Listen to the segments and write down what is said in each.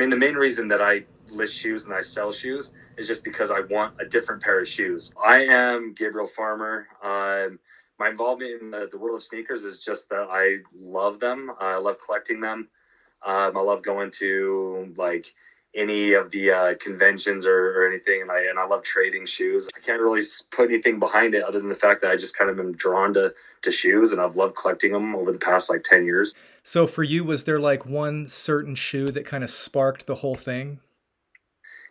mean, the main reason that I list shoes and I sell shoes is just because I want a different pair of shoes. I am Gabriel Farmer. My involvement in the world of sneakers is just that I love them. I love collecting them. I love going to like any of the conventions or anything, and I love trading shoes. I can't really put anything behind it other than the fact that I just kind of am drawn to shoes, and I've loved collecting them over the past like 10 years. So for you, was there like one certain shoe that kind of sparked the whole thing?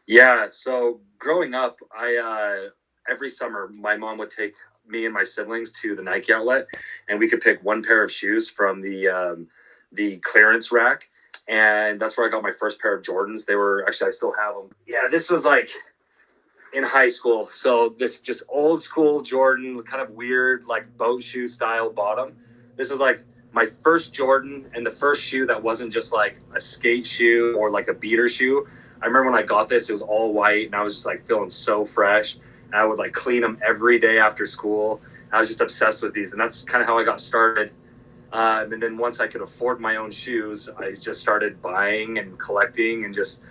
Yeah, so growing up, I every summer my mom would take me and my siblings to the Nike outlet, and we could pick one pair of shoes from the clearance rack, and that's where I got my first pair of Jordans. They were actually, I still have them. Yeah, this was like in high school, so this just old school Jordan, kind of weird like boat shoe style bottom. This was like my first Jordan and the first shoe that wasn't just like a skate shoe or like a beater shoe. I remember when I got this, it was all white, and I was just like feeling so fresh. And I would like clean them every day after school. I was just obsessed with these, and that's kind of how I got started. And then once I could afford my own shoes, I just started buying and collecting and just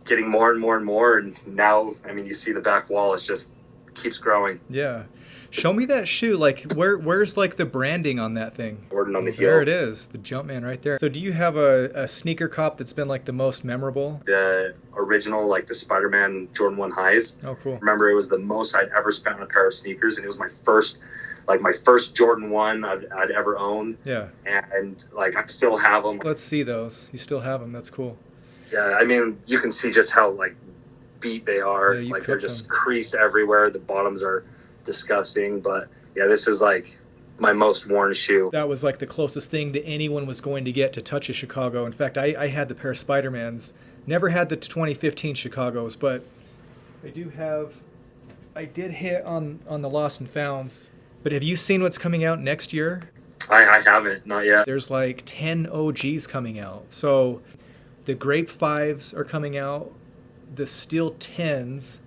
getting more and more and more. And now, I mean, you see the back wall, it's just keeps growing. Yeah. Show me that shoe. Like where's like the branding on that thing? Jordan on the There heel. it is, the Jumpman right there. So do you have a sneaker cop that's been like the most memorable? The original, like the Spider-Man Jordan 1 highs. Oh, cool. Remember, it was the most I'd ever spent on a pair of sneakers, and it was my first Jordan 1 I'd ever owned. Yeah. And like I still have them. Let's see those. You still have them. That's cool. Yeah, I mean, you can see just how like beat they are. Yeah, Like they're just creased everywhere. The bottoms are disgusting, but yeah, this is like my most worn shoe. That was like the closest thing that anyone was going to get to touch a Chicago. In fact, I had the pair of Spider-Mans. Never had the 2015 Chicagos, but I did hit on the Lost and Founds. But have you seen what's coming out next year? I haven't, not yet. There's like 10 OGs coming out. So the Grape 5s are coming out, the Steel 10s,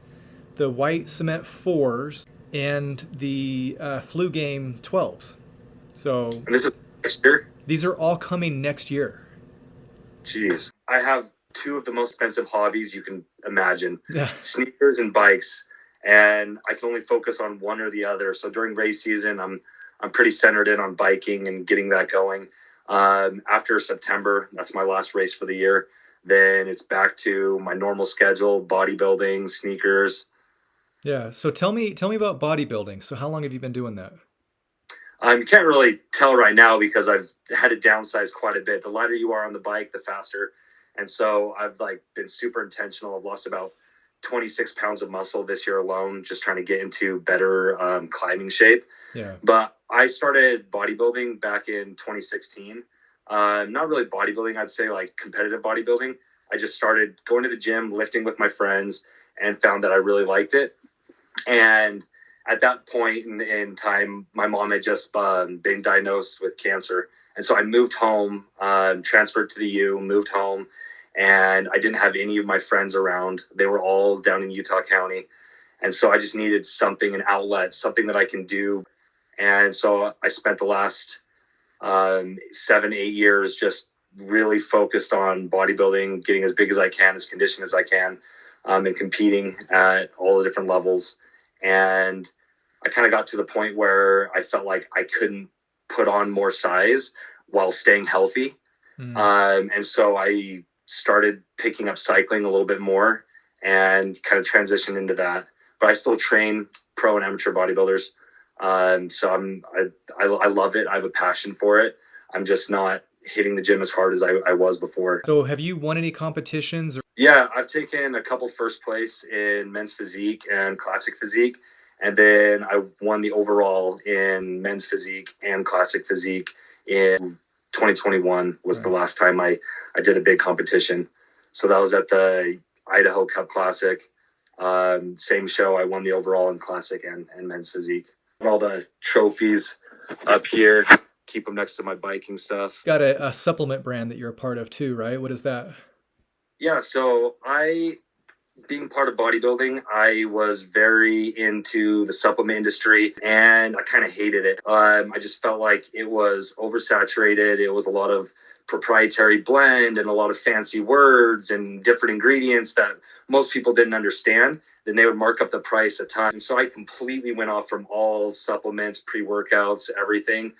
the White Cement 4s, and the Flu Game 12s. So And this is next year? These are all coming next year. Jeez. I have two of the most expensive hobbies you can imagine. Yeah. Sneakers and bikes. And I can only focus on one or the other. So during race season, I'm pretty centered in on biking and getting that going. After September, that's my last race for the year. Then it's back to my normal schedule, bodybuilding, sneakers. Yeah. So tell me about bodybuilding. So how long have you been doing that? You can't really tell right now because I've had to downsize quite a bit. The lighter you are on the bike, the faster. And so I've like been super intentional. I've lost about 26 pounds of muscle this year alone, just trying to get into better climbing shape. Yeah. But I started bodybuilding back in 2016. Not really bodybuilding, I'd say like competitive bodybuilding. I just started going to the gym, lifting with my friends, and found that I really liked it. And at that point in time, my mom had just been diagnosed with cancer. And so I moved home, transferred to the U, moved home, and I didn't have any of my friends around. They were all down in Utah County. And so I just needed something, an outlet, something that I can do. And so I spent the last 7-8 years just really focused on bodybuilding, getting as big as I can, as conditioned as I can, and competing at all the different levels. And I kind of got to the point where I felt like I couldn't put on more size while staying healthy. And so I started picking up cycling a little bit more and kind of transitioned into that. But I still train pro and amateur bodybuilders. So I love it. I have a passion for it. I'm just not hitting the gym as hard as I was before. So have you won any competitions? Yeah, I've taken a couple first place in men's physique and classic physique. And then I won the overall in men's physique and classic physique in 2021 was the last time I did a big competition. So that was at the Idaho Cup Classic. Same show. I won the overall in classic and men's physique. All the trophies up here, keep them next to my biking stuff. Got a supplement brand that you're a part of too, right? What is that? Yeah, so being part of bodybuilding, I was very into the supplement industry and I kind of hated it. I just felt like it was oversaturated. It was a lot of proprietary blend and a lot of fancy words and different ingredients that most people didn't understand, then they would mark up the price a ton. And so I completely went off from all supplements, pre-workouts, everything,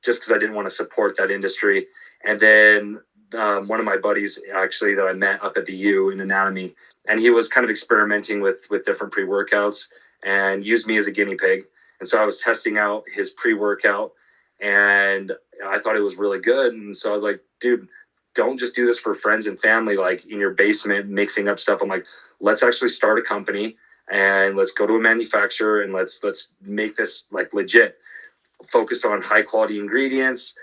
just because I didn't want to support that industry. And then one of my buddies actually that I met up at the U in anatomy, and he was kind of experimenting with different pre-workouts and used me as a guinea pig. And so I was testing out his pre-workout, and I thought it was really good. And so I was like, dude, don't just do this for friends and family, like in your basement, mixing up stuff. I'm like, let's actually start a company and let's go to a manufacturer and let's make this like legit, focused on high quality ingredients,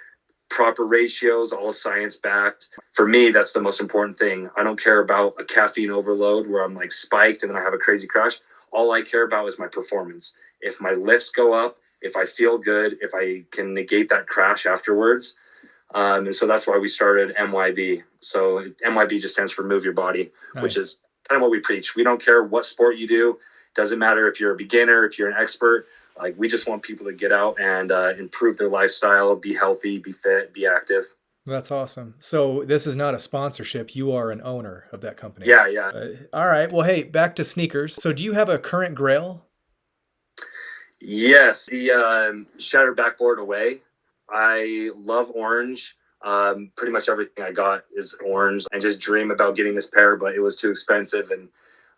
proper ratios, all science backed. For me, that's the most important thing. I don't care about a caffeine overload where I'm like spiked and then I have a crazy crash. All I care about is my performance. If my lifts go up, if I feel good, if I can negate that crash afterwards. And so that's why we started MYB. So MYB just stands for Move Your Body, nice. Which is kind of what we preach. We don't care what sport you do. Doesn't matter if you're a beginner, if you're an expert. Like, we just want people to get out and improve their lifestyle, be healthy, be fit, be active. That's awesome. So this is not a sponsorship. You are an owner of that company. Yeah. All right. Well, hey, back to sneakers. So do you have a current grail? Yes. The Shattered Backboard Away. I love orange. Pretty much everything I got is orange. I just dream about getting this pair, but it was too expensive. And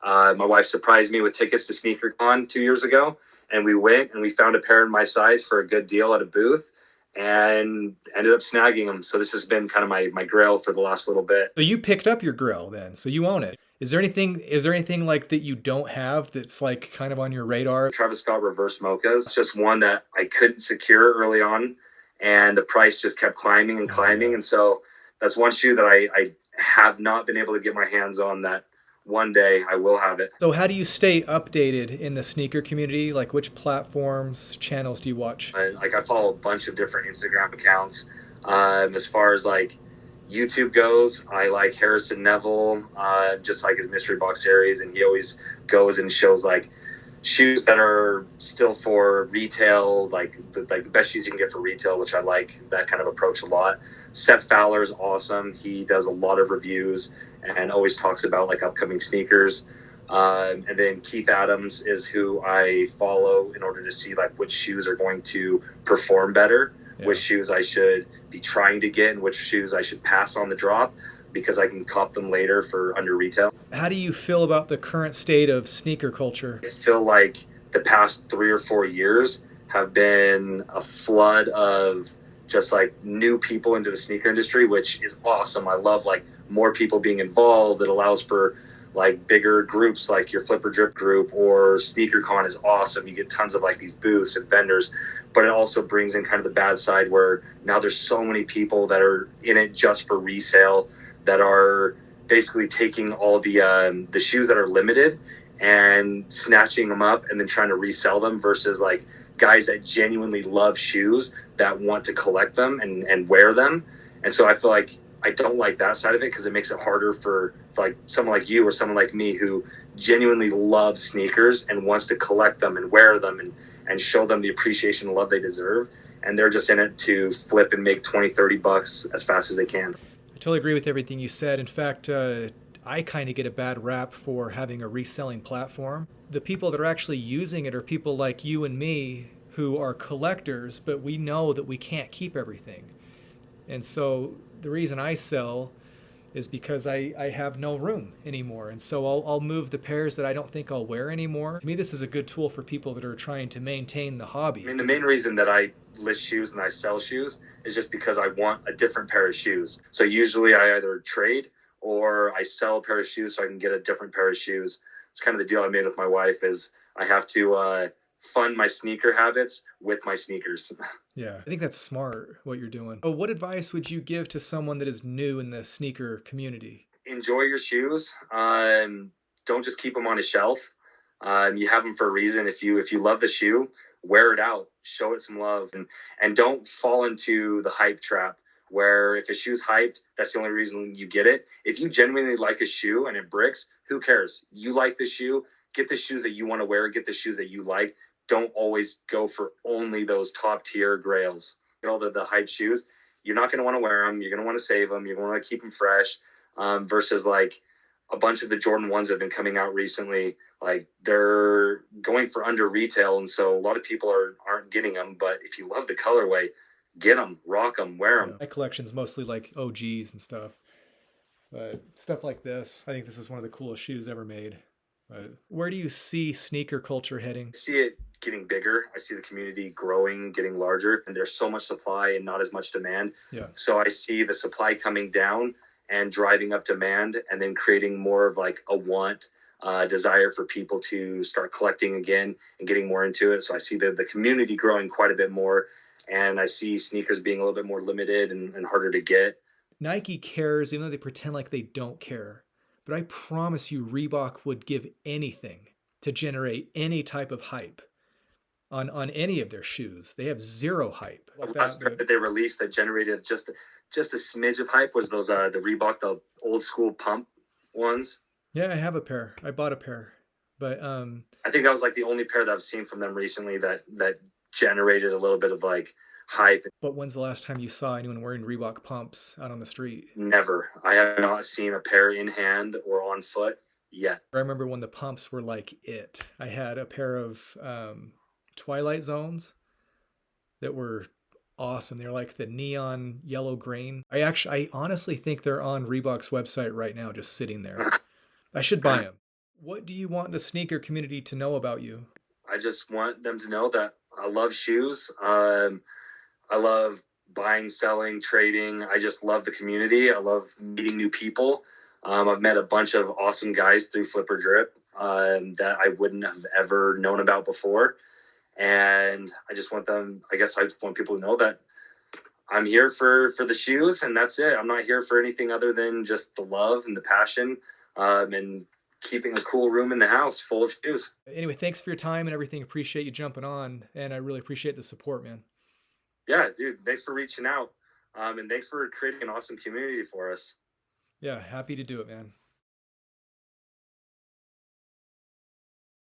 my wife surprised me with tickets to SneakerCon 2 years ago. And we went and we found a pair in my size for a good deal at a booth and ended up snagging them. So this has been kind of my grail for the last little bit. So you picked up your grail then. So you own it. Is there anything like that you don't have that's like kind of on your radar? Travis Scott Reverse Mochas. It's just one that I couldn't secure early on, and the price just kept climbing and climbing. And so that's one shoe that I have not been able to get my hands on, that one day I will have it. So how do you stay updated in the sneaker community? Like, which platforms, channels do you watch? I follow a bunch of different Instagram accounts. As far as like YouTube goes, I like Harrison Neville, just like his mystery box series, and he always goes and shows like shoes that are still for retail, like the best shoes you can get for retail, which I like that kind of approach a lot. Seth Fowler's awesome. He does a lot of reviews and always talks about like upcoming sneakers. And then Keith Adams is who I follow in order to see like which shoes are going to perform better, which shoes I should be trying to get, and which shoes I should pass on the drop because I can cop them later for under retail. How do you feel about the current state of sneaker culture? I feel like the past 3 or 4 years have been a flood of just like new people into the sneaker industry, which is awesome. I love like more people being involved. It allows for like bigger groups like your Flipper Drip group or SneakerCon is awesome. You get tons of like these booths and vendors, but it also brings in kind of the bad side where now there's so many people that are in it just for resale that are basically taking all the shoes that are limited and snatching them up and then trying to resell them versus like guys that genuinely love shoes that want to collect them and wear them. And so I feel like I don't like that side of it because it makes it harder for like someone like you or someone like me who genuinely loves sneakers and wants to collect them and wear them and show them the appreciation and love they deserve. And they're just in it to flip and make 20, 30 bucks as fast as they can. I totally agree with everything you said. In fact, I kind of get a bad rap for having a reselling platform. The people that are actually using it are people like you and me who are collectors, but we know that we can't keep everything. And so the reason I sell is because I have no room anymore. And so I'll move the pairs that I don't think I'll wear anymore. To me, this is a good tool for people that are trying to maintain the hobby. I mean, the main reason that I list shoes and I sell shoes is just because I want a different pair of shoes. So usually I either trade or I sell a pair of shoes so I can get a different pair of shoes. It's kind of the deal I made with my wife is I have to fund my sneaker habits with my sneakers. Yeah, I think that's smart what you're doing. Oh, what advice would you give to someone that is new in the sneaker community? Enjoy your shoes. Don't just keep them on a shelf. You have them for a reason. If you love the shoe, wear it out, show it some love, and don't fall into the hype trap where if a shoe's hyped, that's the only reason you get it. If you genuinely like a shoe and it bricks, who cares? You like the shoe, get the shoes that you want to wear, get the shoes that you like. Don't always go for only those top tier grails. Get all the hype shoes. you're not going to want to wear them. You're going to want to save them. You're going to want to keep them fresh. Versus like a bunch of the Jordan 1s have been coming out recently. Like they're going for under retail. And so a lot of people aren't getting them. But if you love the colorway, get them, rock them, wear them. Yeah. My collection's mostly like OGs and stuff. But stuff like this, I think this is one of the coolest shoes ever made. But where do you see sneaker culture heading? I see it getting bigger. I see the community growing, getting larger, and there's so much supply and not as much demand. Yeah. So I see the supply coming down and driving up demand, and then creating more of like a want, desire for people to start collecting again and getting more into it. So I see the community growing quite a bit more, and I see sneakers being a little bit more limited and harder to get. Nike cares, even though they pretend like they don't care. But I promise you, Reebok would give anything to generate any type of hype on any of their shoes. They have zero hype. The last pair that they released that generated just a smidge of hype was those the Reebok, the old school pump ones. Yeah, I have a pair. I bought a pair, but I think that was like the only pair that I've seen from them recently that generated a little bit of like hype. But when's the last time you saw anyone wearing Reebok pumps out on the street? Never. I have not seen a pair in hand or on foot yet. I remember when the pumps were like it. I had a pair of Twilight Zones that were awesome. They're like the neon yellow green. I honestly think they're on Reebok's website right now, just sitting there. I should buy them. What do you want the sneaker community to know about you? I just want them to know that I love shoes. I love buying, selling, trading. I just love the community. I love meeting new people. I've met a bunch of awesome guys through Flipper Drip that I wouldn't have ever known about before. And I just want I just want people to know that I'm here for the shoes, and that's it. I'm not here for anything other than just the love and the passion, and keeping a cool room in the house full of shoes. Anyway, thanks for your time and everything. Appreciate you jumping on, and I really appreciate the support, man. Yeah, dude, thanks for reaching out. And thanks for creating an awesome community for us. Yeah, happy to do it, man.